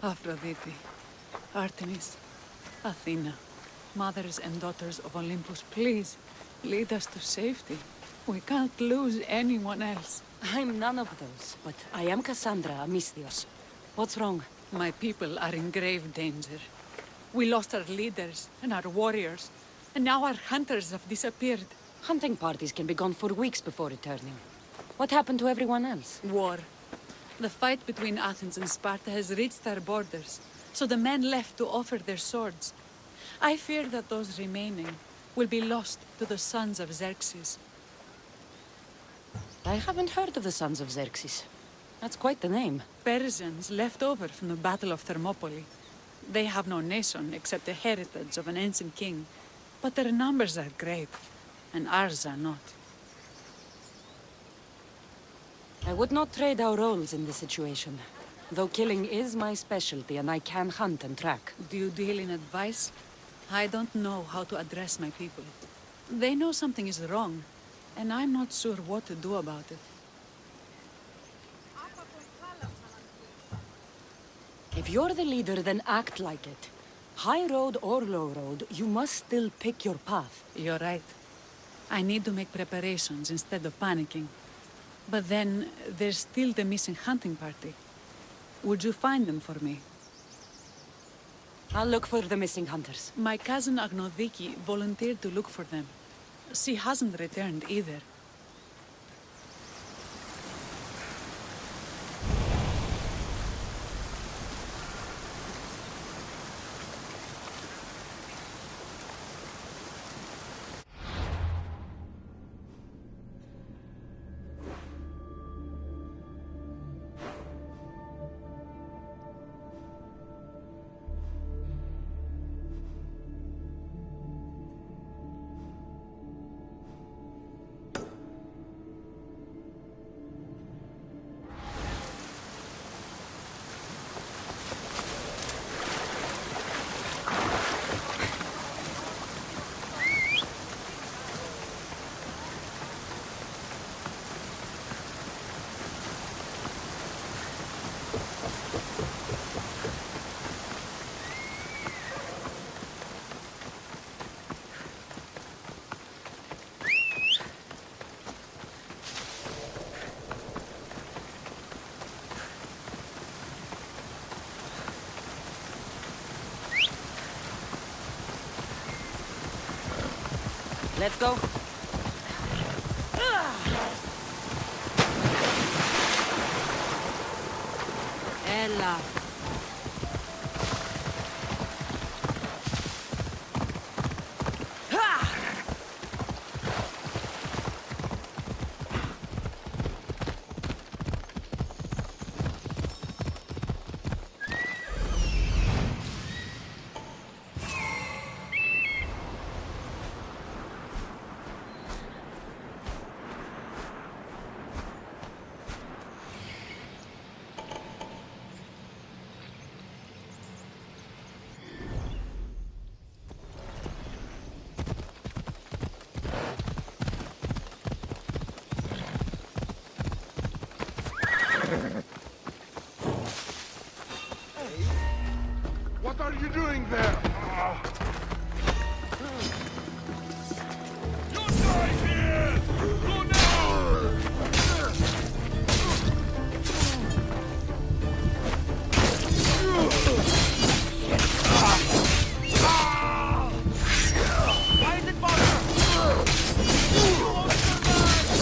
Aphrodite, Artemis, Athena, mothers and daughters of Olympus, please, lead us to safety. We can't lose anyone else. I'm none of those, but I am Cassandra Amistios. What's wrong? My people are in grave danger. We lost our leaders and our warriors, and now our hunters have disappeared. Hunting parties can be gone for weeks before returning. What happened to everyone else? War. The fight between Athens and Sparta has reached our borders, so the men left to offer their swords. I fear that those remaining will be lost to the sons of Xerxes. I haven't heard of the Sons of Xerxes. That's quite the name. Persians left over from the Battle of Thermopylae. They have no nation except the heritage of an ancient king, but their numbers are great, and ours are not. I would not trade our roles in this situation. Though killing is my specialty and I can hunt and track. Do you deal in advice? I don't know how to address my people. They know something is wrong, and I'm not sure what to do about it. If you're the leader, then act like it. High road or low road, you must still pick your path. You're right. I need to make preparations instead of panicking. But then, there's still the missing hunting party. Would you find them for me? I'll look for the missing hunters. My cousin Agnodiki volunteered to look for them. She hasn't returned either. Let's go. Ella. What are you doing there? You'll die here! Go now! Why is it bother? You won't survive!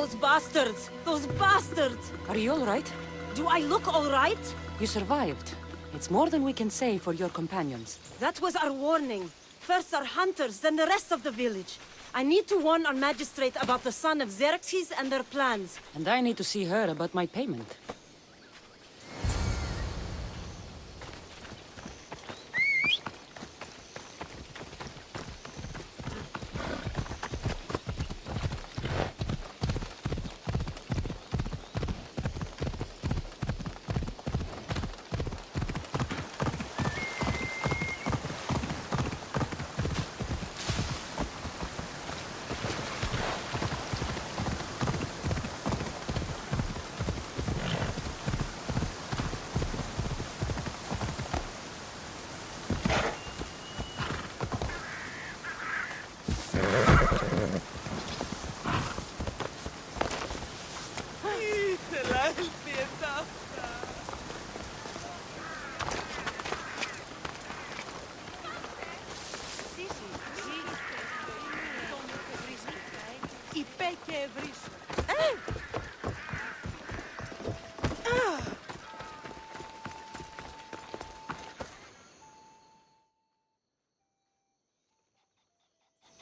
Those bastards! Those bastards! Are you all right? Do I look all right? You survived. It's more than we can say for your companions. That was our warning. First our hunters, then the rest of the village. I need to warn our magistrate about the son of Xerxes and their plans. And I need to see her about my payment.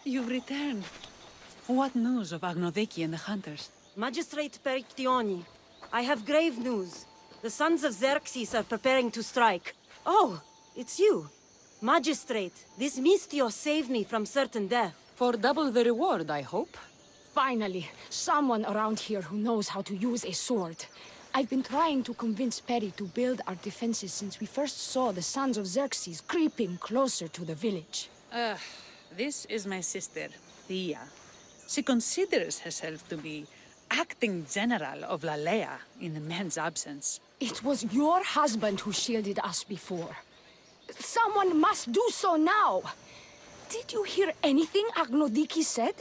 You've returned. What news of Agnodiki and the hunters? Magistrate Perictioni, I have grave news. The sons of Xerxes are preparing to strike. Oh, it's you. Magistrate, this Mistio saved me from certain death. For double the reward, I hope. Finally, someone around here who knows how to use a sword. I've been trying to convince Peri to build our defenses since we first saw the sons of Xerxes creeping closer to the village. This is my sister, Thea. She considers herself to be acting general of Lalea in the men's absence. It was your husband who shielded us before. Someone must do so now! Did you hear anything Agnodiki said?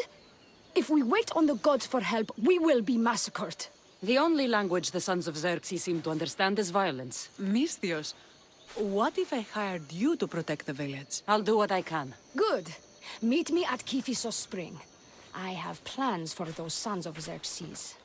If we wait on the gods for help, we will be massacred. The only language the sons of Xerxes seem to understand is violence. Mistios, what if I hired you to protect the village? I'll do what I can. Good. Meet me at Kiphisos Spring. I have plans for those sons of Xerxes.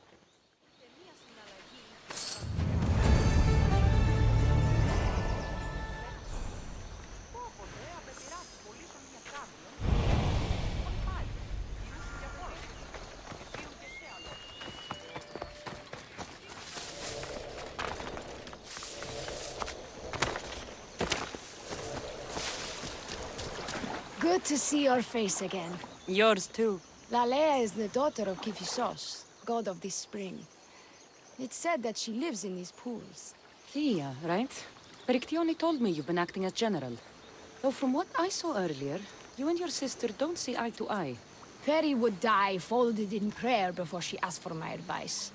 Good to see your face again. Yours too. Lalea is the daughter of Kiphisos, god of this spring. It's said that she lives in these pools. Thea, right? Perictioni told me you've been acting as general. Though from what I saw earlier, you and your sister don't see eye to eye. Peri would die folded in prayer before she asked for my advice.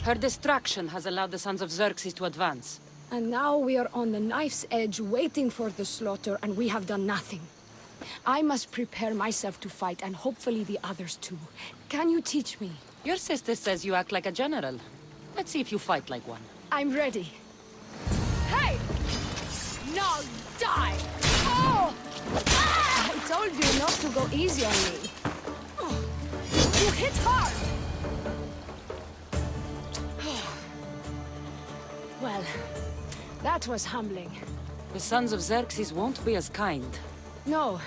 Her distraction has allowed the sons of Xerxes to advance. And now we are on the knife's edge waiting for the slaughter, and we have done nothing. I must prepare myself to fight, and hopefully the others too. Can you teach me? Your sister says you act like a general. Let's see if you fight like one. I'm ready. Hey! Now die! Oh! Ah! I told you not to go easy on me. You hit hard! Well, that was humbling. The sons of Xerxes won't be as kind. No,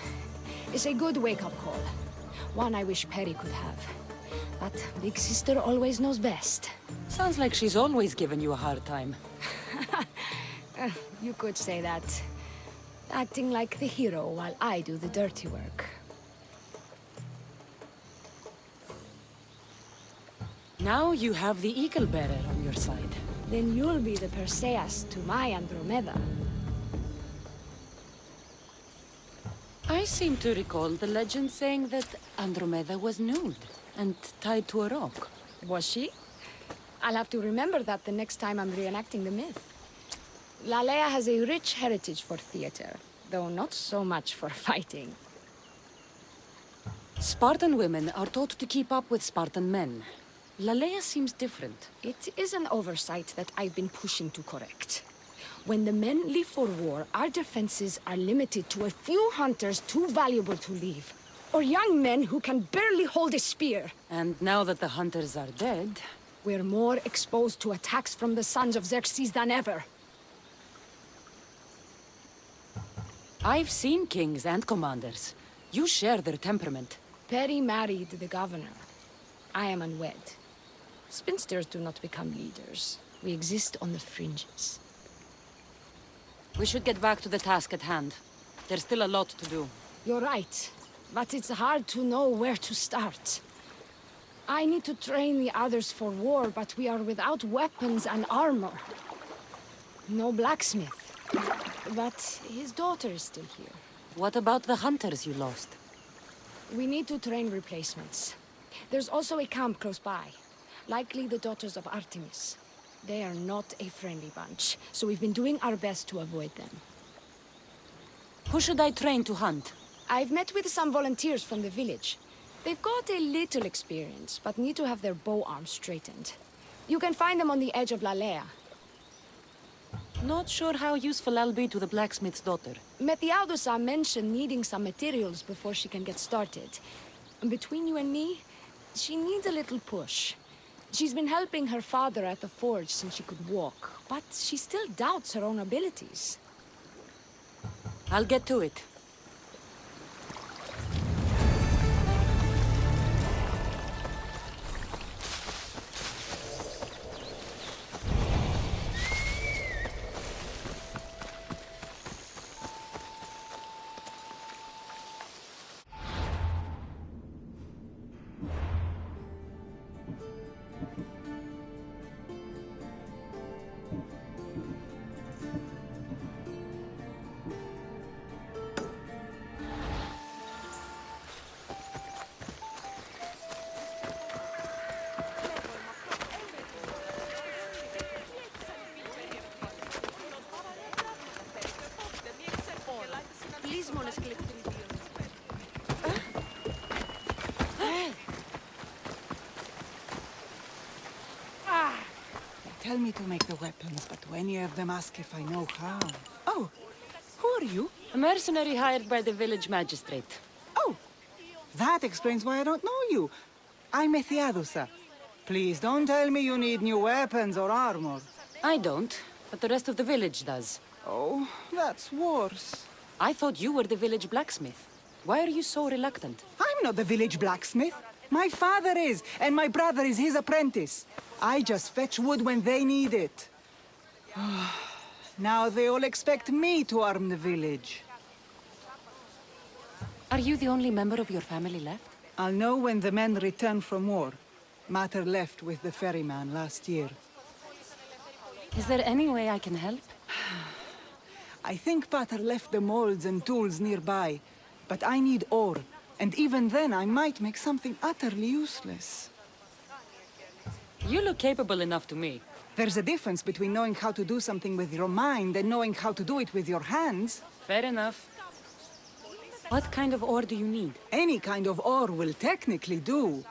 it's a good wake-up call. One I wish Peri could have. But Big Sister always knows best. Sounds like she's always given you a hard time. You could say that. Acting like the hero while I do the dirty work. Now you have the Eagle Bearer on your side. Then you'll be the Perseus to my Andromeda. I seem to recall the legend saying that Andromeda was nude and tied to a rock. Was she? I'll have to remember that the next time I'm reenacting the myth. Lalea has a rich heritage for theater, though not so much for fighting. Spartan women are taught to keep up with Spartan men. Lalea seems different. It is an oversight that I've been pushing to correct. When the men leave for war, our defenses are limited to a few hunters too valuable to leave. or young men who can barely hold a spear. And now that the hunters are dead... We're more exposed to attacks from the sons of Xerxes than ever. I've seen kings and commanders. You share their temperament. Perry married the governor. I am unwed. Spinsters do not become leaders. We exist on the fringes. We should get back to the task at hand. There's still a lot to do. You're right, but it's hard to know where to start. I need to train the others for war, but we are without weapons and armor. No blacksmith. But his daughter is still here. What about the hunters you lost? We need to train replacements. There's also a camp close by. Likely the daughters of Artemis. They are not a friendly bunch, so we've been doing our best to avoid them. Who should I train to hunt? I've met with some volunteers from the village. They've got a little experience, but need to have their bow arms straightened. You can find them on the edge of Lalea. Not sure how useful I'll be to the blacksmith's daughter. Methiadusa mentioned needing some materials before she can get started. Between you and me, she needs a little push. She's been helping her father at the forge since she could walk, but she still doubts her own abilities. I'll get to it. Tell me to make the weapons, but when you have them, ask if I know how. Oh, who are you? A mercenary hired by the village magistrate. Oh, that explains why I don't know you. I'm Methiadusa. Please don't tell me you need new weapons or armor. I don't, but the rest of the village does. Oh, that's worse. I thought you were the village blacksmith. Why are you so reluctant? I'm not the village blacksmith. My father is, and my brother is his apprentice. I just fetch wood when they need it. Now they all expect me to arm the village. Are you the only member of your family left? I'll know when the men return from war. Mater left with the ferryman last year. Is there any way I can help? I think Pater left the molds and tools nearby, but I need ore, and even then I might make something utterly useless. You look capable enough to me. There's a difference between knowing how to do something with your mind and knowing how to do it with your hands. Fair enough. What kind of ore do you need? Any kind of ore will technically do,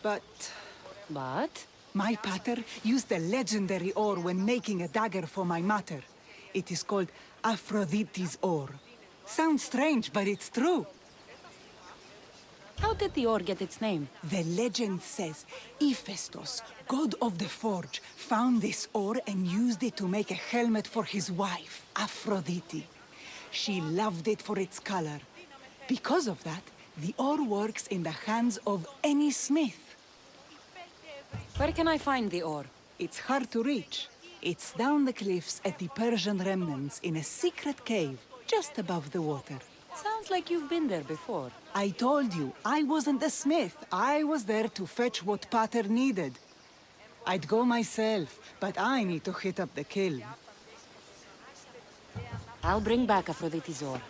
but... But? My pater used the legendary ore when making a dagger for my mater. It is called Aphrodite's ore. Sounds strange, but it's true. How did the ore get its name? The legend says Hephaestus, god of the forge, found this ore and used it to make a helmet for his wife, Aphrodite. She loved it for its color. Because of that, the ore works in the hands of any smith. Where can I find the ore? It's hard to reach. It's down the cliffs at the Persian remnants in a secret cave, just above the water. Sounds like you've been there before. I told you, I wasn't a smith. I was there to fetch what Pater needed. I'd go myself, but I need to hit up the kiln. I'll bring back Aphrodite's ore.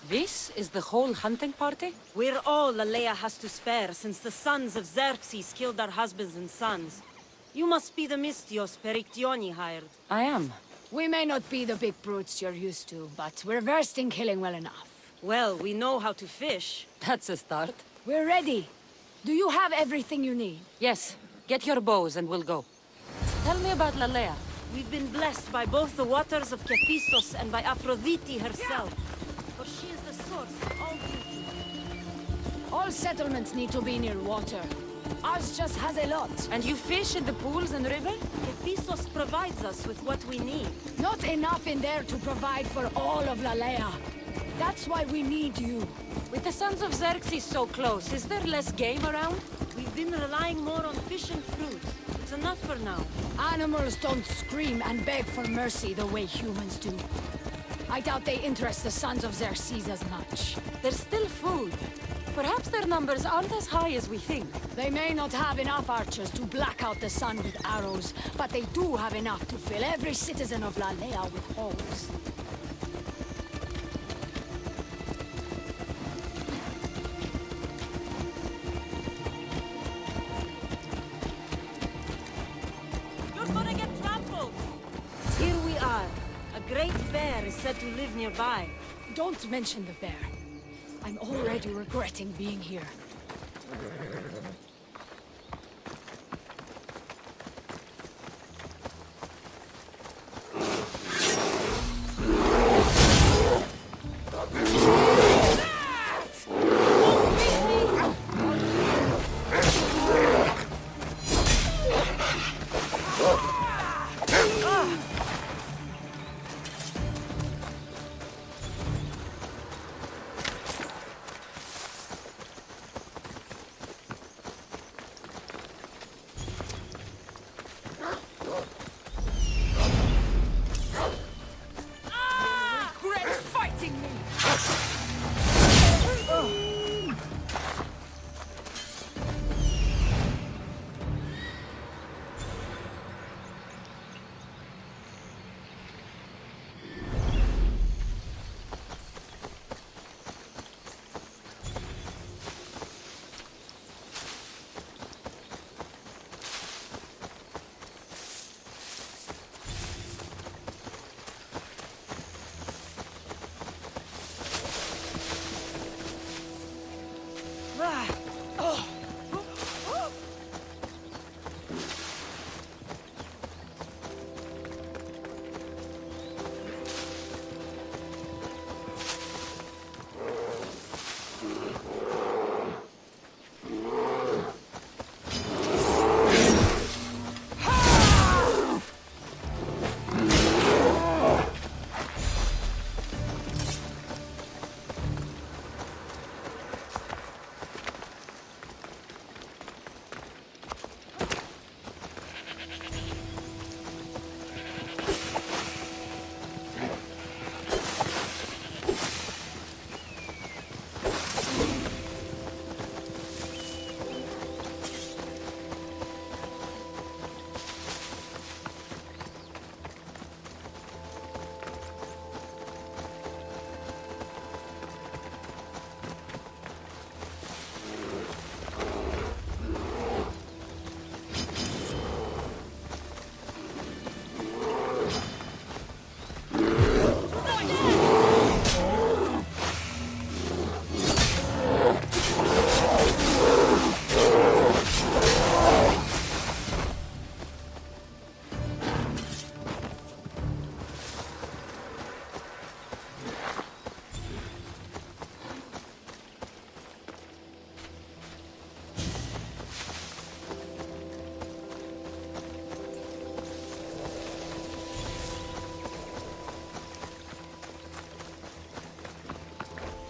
This is the whole hunting party? We're all Lalea has to spare since the sons of Xerxes killed our husbands and sons. You must be the Mystios Perictioni hired. I am. We may not be the big brutes you're used to, but we're versed in killing well enough. Well, we know how to fish. That's a start. We're ready. Do you have everything you need? Yes. Get your bows and we'll go. Tell me about Lalea. We've been blessed by both the waters of Kephissos and by Aphrodite herself. For she is the source of all beauty. All settlements need to be near water. Ours just has a lot. And you fish in the pools and river? Kephissos provides us with what we need. Not enough in there to provide for all of Lalea. That's why we need you. With the sons of Xerxes so close, is there less game around? We've been relying more on fish and fruit. It's enough for now. Animals don't scream and beg for mercy the way humans do. I doubt they interest the sons of Xerxes as much. There's still food. Perhaps their numbers aren't as high as we think. They may not have enough archers to black out the sun with arrows, but they do have enough to fill every citizen of Lalea with holes. You're gonna get trampled! Here we are. A great bear is said to live nearby. Don't mention the bear. I'm already regretting being here.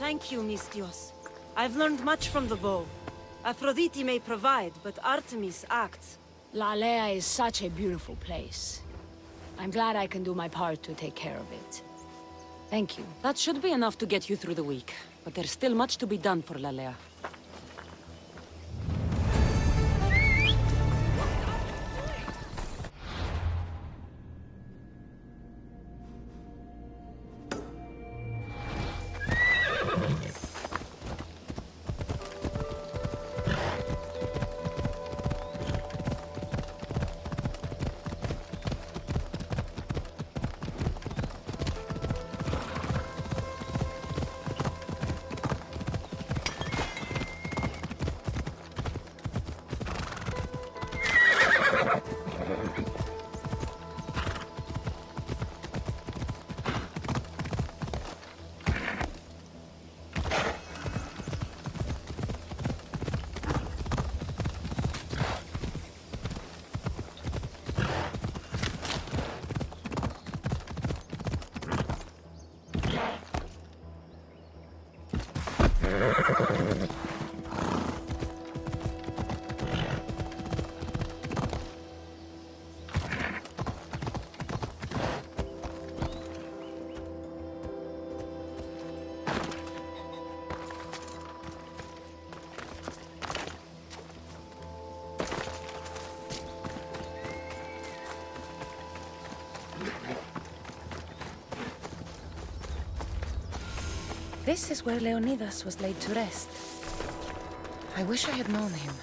Thank you, Mystios. I've learned much from the bow. Aphrodite may provide, but Artemis acts. Lalea is such a beautiful place. I'm glad I can do my part to take care of it. Thank you. That should be enough to get you through the week. But there's still much to be done for Lalea. This is where Leonidas was laid to rest. I wish I had known him.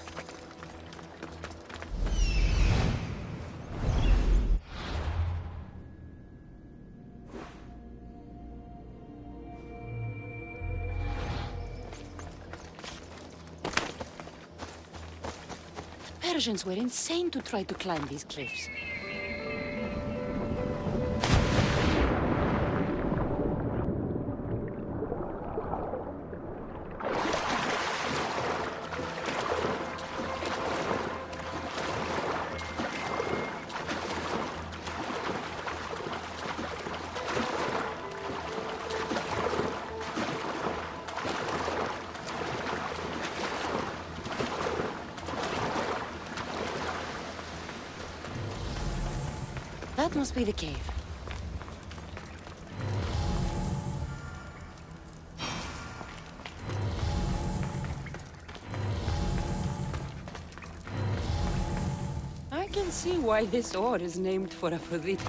The Persians were insane to try to climb these cliffs. That must be the cave. I can see why this ore is named for Aphrodite.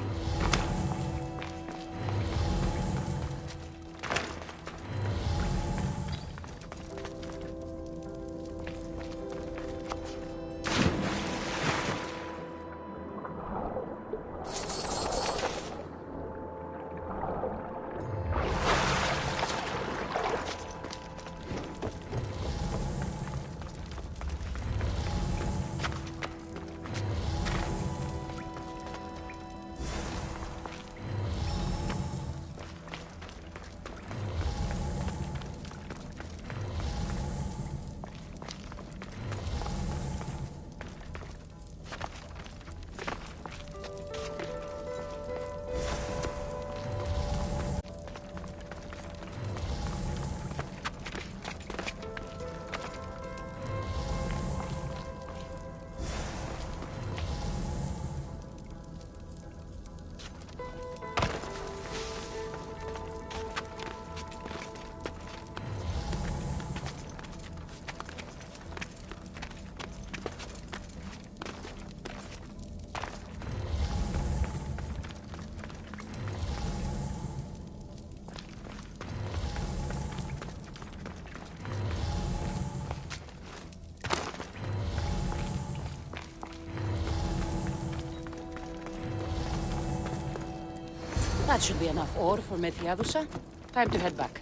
That should be enough ore for Methiadusa. Time to head back.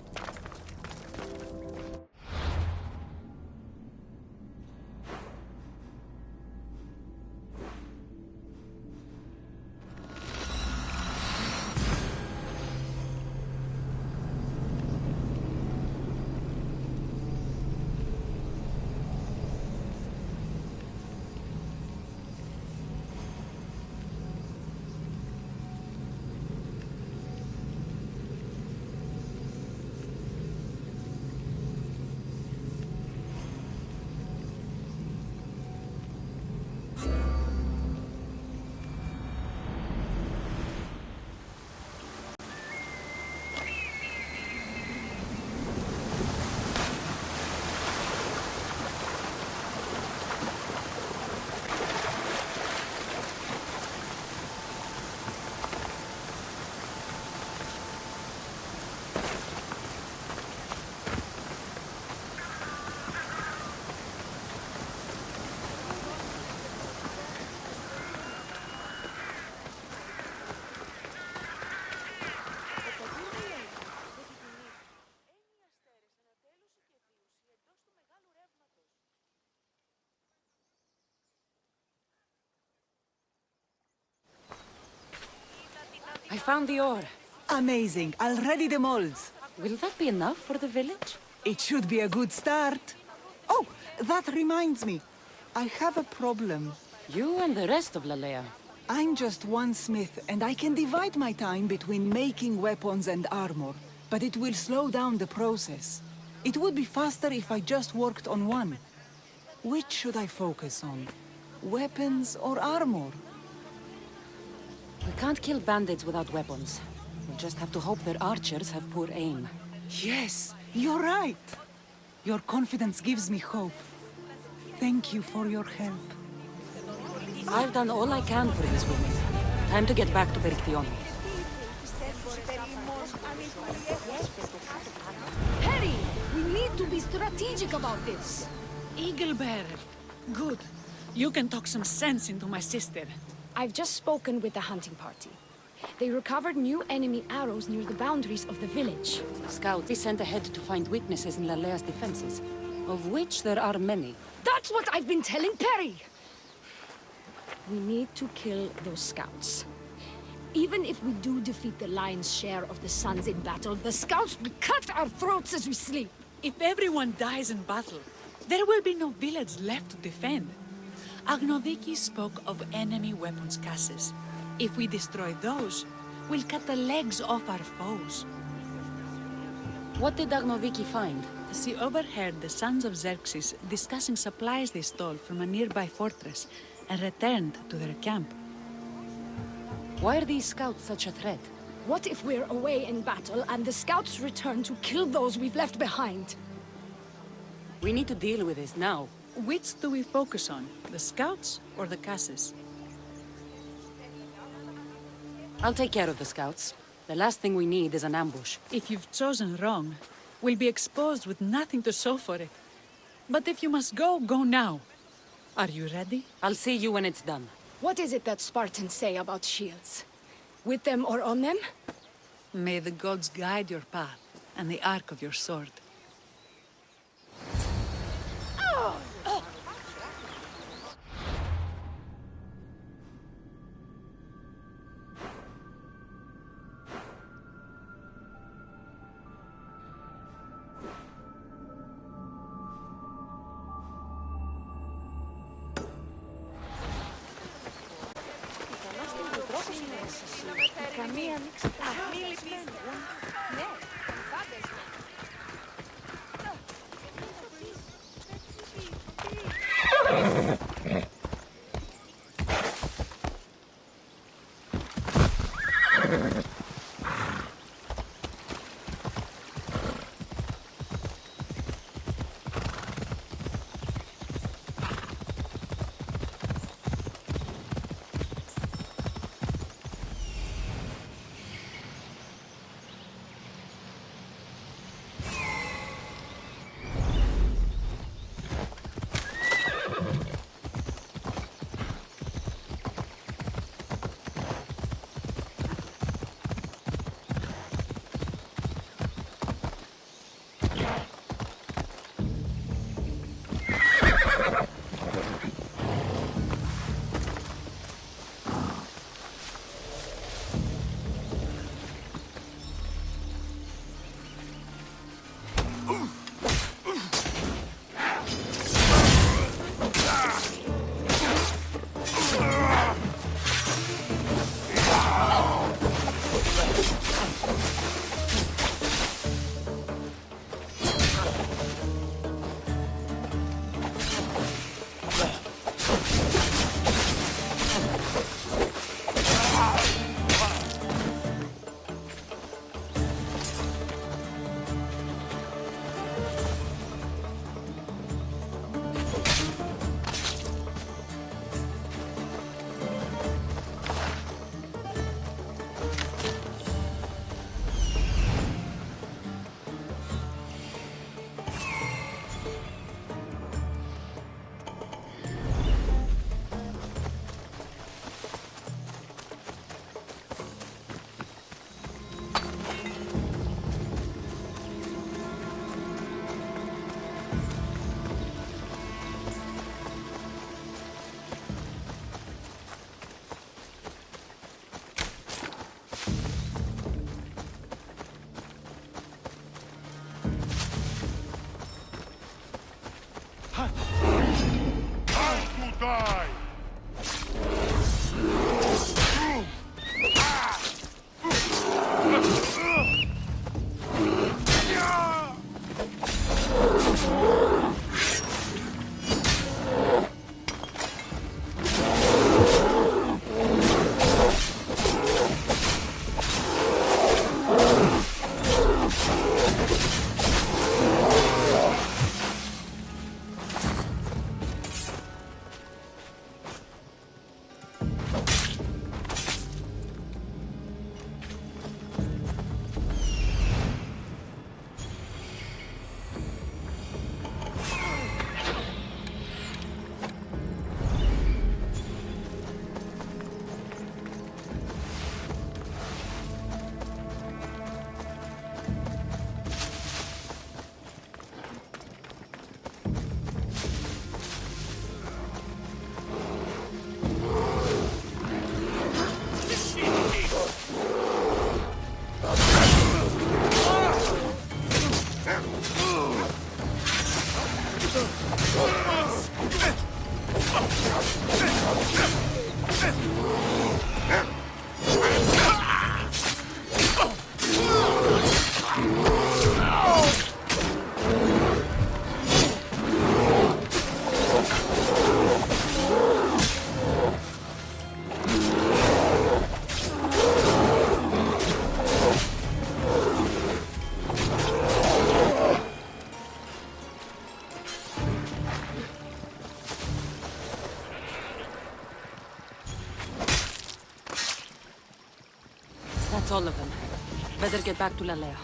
I found the ore. Amazing. I'll ready the molds. Will that be enough for the village? It should be a good start. Oh, that reminds me. I have a problem. You and the rest of Lalea. I'm just one smith, and I can divide my time between making weapons and armor, but it will slow down the process. It would be faster if I just worked on one. Which should I focus on? Weapons or armor? We can't kill bandits without weapons. We'll just have to hope their archers have poor aim. Yes, you're right. Your confidence gives me hope. Thank you for your help. I've done all I can for these women. Time to get back to Perictione. Hey! strategic about this. Eagle Bearer. Good. You can talk some sense into my sister. I've just spoken with the hunting party. They recovered new enemy arrows near the boundaries of the village. Scouts is sent ahead to find weaknesses in Lalea's defenses, of which there are many. That's what I've been telling Perry! We need to kill those scouts. Even if we do defeat the lion's share of the Suns in battle, the scouts will cut our throats as we sleep. If everyone dies in battle, there will be no village left to defend. Agnodiki spoke of enemy weapons caches. If we destroy those, we'll cut the legs off our foes. What did Agnoviki find? She overheard the sons of Xerxes discussing supplies they stole from a nearby fortress and returned to their camp. Why are these scouts such a threat? What if we're away in battle and the scouts return to kill those we've left behind? We need to deal with this now. Which do we focus on, the scouts or the caches? I'll take care of the scouts. The last thing we need is an ambush. If you've chosen wrong, we'll be exposed with nothing to show for it. But if you must go, go now. Are you ready? I'll see you when it's done. What is it that Spartans say about shields? With them or on them? May the gods guide your path and the arc of your sword. all of them. Better get back to Lalea.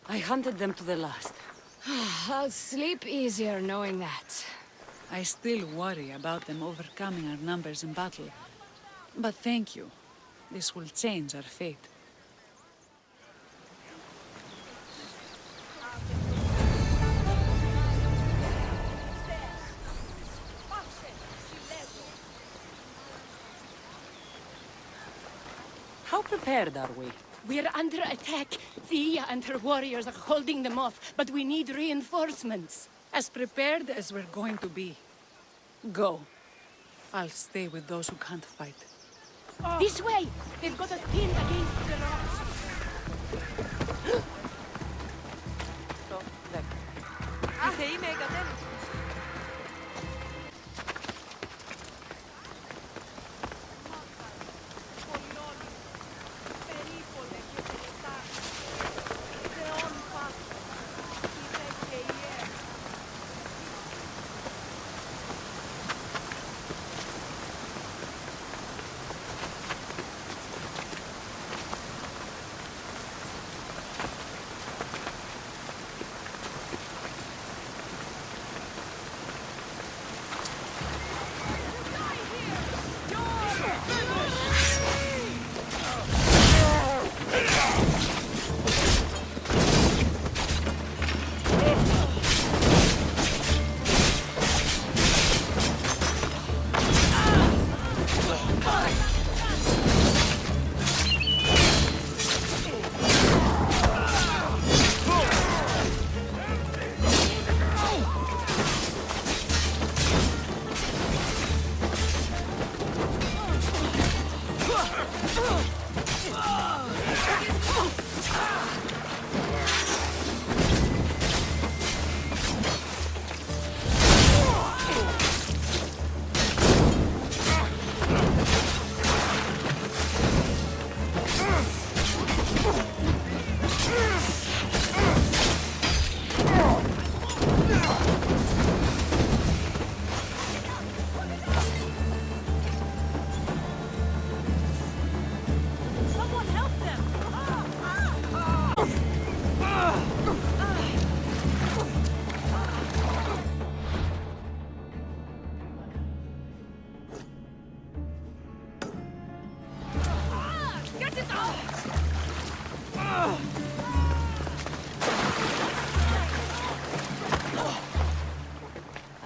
I hunted them to the last. I'll sleep easier knowing that. I still worry about them overcoming our numbers in battle. But thank you. This will change our fate. How prepared are we? We're under attack. Thea and her warriors are holding them off, but we need reinforcements. As prepared as we're going to be. Go. I'll stay with those who can't fight. This way! They've got us pinned against the rocks.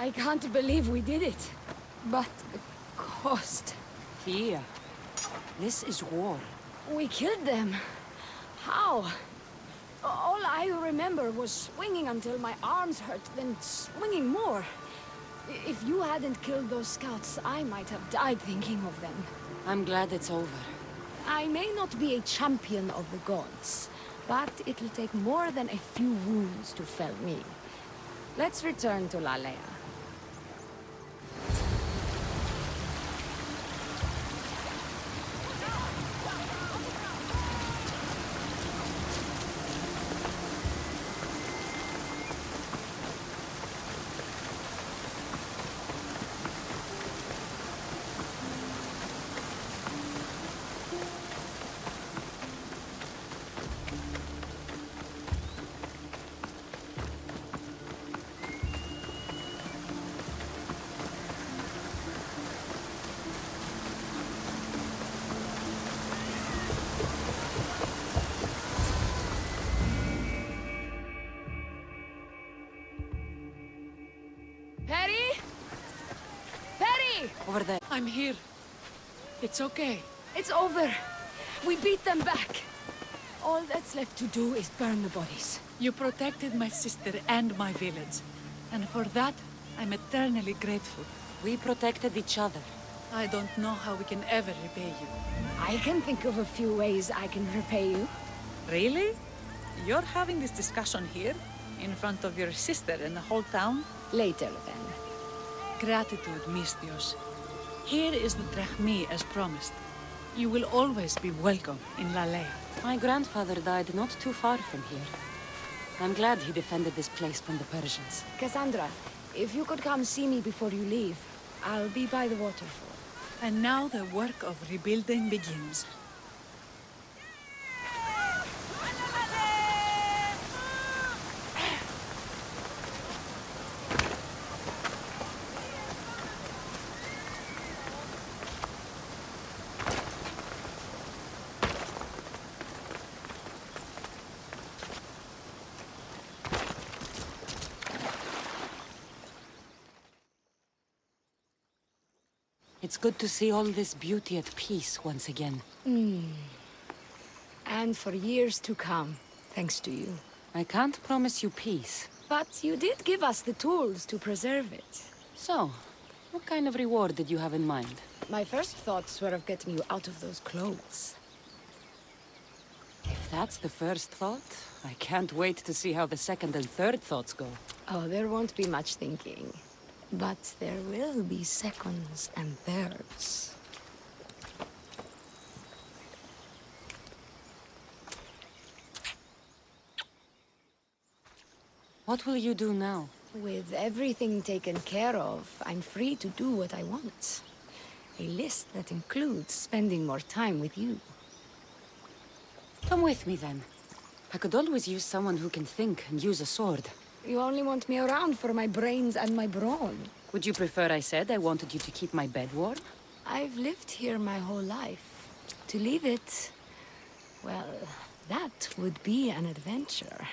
I can't believe we did it. But the cost. Thea, this is war. We killed them. How? All I remember was swinging until my arms hurt, then swinging more. If you hadn't killed those scouts, I might have died thinking of them. I'm glad it's over. I may not be a champion of the gods, but it'll take more than a few wounds to fell me. Let's return to Lalea. Over there. I'm here. It's okay. It's over. We beat them back. All that's left to do is burn the bodies. You protected my sister and my village. And for that, I'm eternally grateful. We protected each other. I don't know how we can ever repay you. I can think of a few ways I can repay you. Really? You're having this discussion here? In front of your sister and the whole town? Later, then. Gratitude, Misthios. Here is the drachmi as promised. You will always be welcome in Lalea. My grandfather died not too far from here. I'm glad he defended this place from the Persians. Cassandra, if you could come see me before you leave, I'll be by the waterfall. And now the work of rebuilding begins. It's good to see all this beauty at peace once again. And for years to come, thanks to you. I can't promise you peace. But you did give us the tools to preserve it. So, what kind of reward did you have in mind? My first thoughts were of getting you out of those clothes. If that's the first thought, I can't wait to see how the second and third thoughts go. Oh, there won't be much thinking. But there will be seconds and thirds. What will you do now? With everything taken care of, I'm free to do what I want. A list that includes spending more time with you. Come with me then. I could always use someone who can think and use a sword. You only want me around for my brains and my brawn. Would you prefer I said I wanted you to keep my bed warm? I've lived here my whole life. To leave it, well, that would be an adventure.